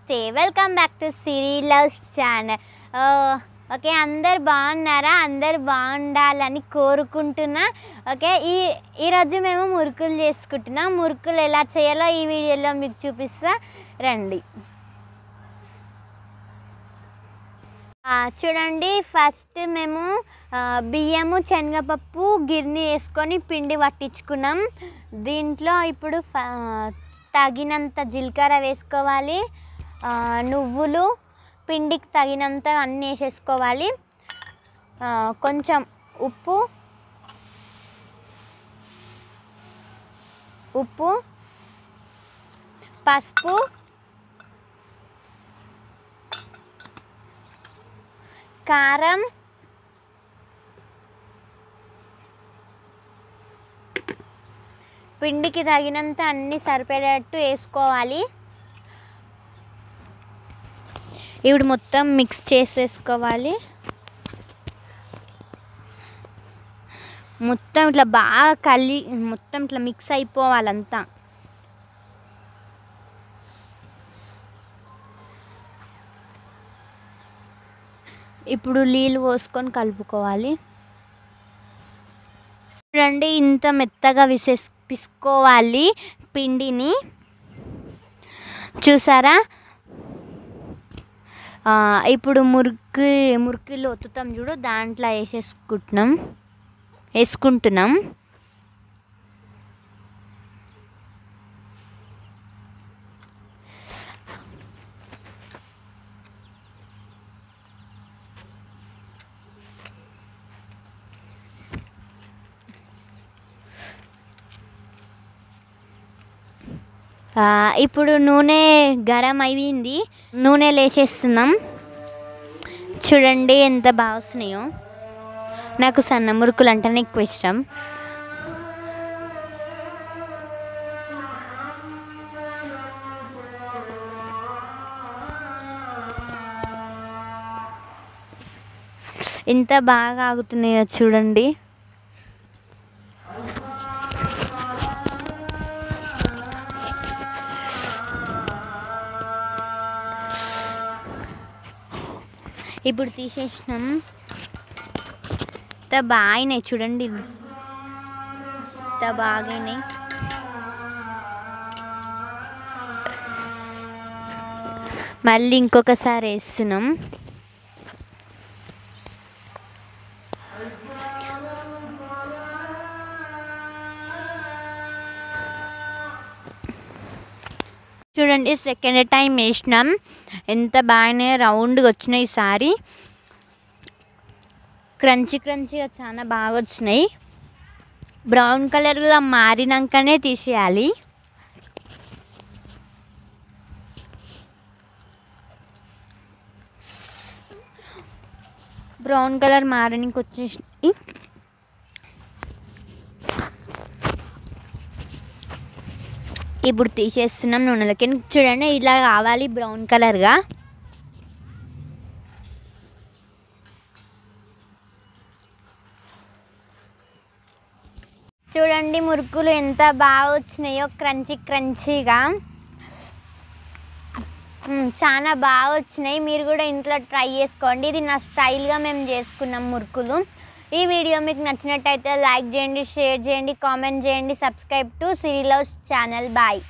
నమస్తే welcome back to Siri loves channel. Okay, అందరు బాగున్నారా? అందరు బాగుండాలని కోరుకుంటున్నా. ఓకే, ఈరోజు మేము మురుకులు చేసుకుంటున్నాం. మురుకులు ఎలా చేయాలో ఈ వీడియోలో మీకు చూపిస్తా రండి. చూడండి, ఫస్ట్ మేము బియ్యము శనగపప్పు గిర్ని వేసుకొని పిండి పట్టించుకున్నాం. దీంట్లో ఇప్పుడు తగినంత జీలకర్ర వేసుకోవాలి, నువ్వులు పిండికి తగినంత అన్నీ వేసేసుకోవాలి, కొంచెం ఉప్పు పసుపు, కారం, పిండికి తగినంత అన్నీ సరిపడేటట్టు వేసుకోవాలి. ఇప్పుడు మొత్తం మిక్స్ చేసేసుకోవాలి. మొత్తం ఇట్లా బాగా మొత్తం ఇట్లా మిక్స్ అయిపోవాలంతా. ఇప్పుడు నీళ్ళు పోసుకొని కలుపుకోవాలి. చూడండి, ఇంత మెత్తగా పిసుకోవాలి పిండిని, చూసారా? ఇప్పుడు మురుకులు ఒత్తుతాం చూడు, దాంట్లో వేసుకుంటున్నాం. ఇప్పుడు నూనె గరం అయింది, నూనె వేసేస్తున్నాం. చూడండి ఎంత బాగా వస్తున్నాయో. నాకు సన్న మురుకులు అంటేనే ఎక్కువ ఇష్టం. ఎంత బాగా ఆగుతున్నాయో చూడండి. ఇప్పుడు తీసేసినాం. ఇంత బాగాయినాయి చూడండి, ఇంత బాగాయినాయి. మళ్ళీ ఇంకొకసారి వేస్తున్నాం. చూడండి, సెకండ్ టైం వేసినాం. ఎంత బాగానే రౌండ్గా వచ్చినాయి. ఈసారి క్రంచీగా చాలా బాగా వచ్చినాయి. బ్రౌన్ కలర్గా మారినాకనే తీసేయాలి. బ్రౌన్ కలర్ మారడానికి వచ్చేసినాయి. ఇప్పుడు తీసేస్తున్నాం నూనెలకి. చూడండి, ఇలా కావాలి బ్రౌన్ కలర్గా. చూడండి మురుకులు ఎంత బాగా వచ్చినాయో, క్రంచీగా చాలా బాగా వచ్చినాయి. మీరు కూడా ఇంట్లో ట్రై చేసుకోండి. ఇది నా స్టైల్గా మేము చేసుకున్నాం మురుకులు. ఈ వీడియో మీకు నచ్చినట్టయితే లైక్ చేయండి, షేర్ చేయండి, కామెంట్ చేయండి, subscribe to Siri loves channel. Bye.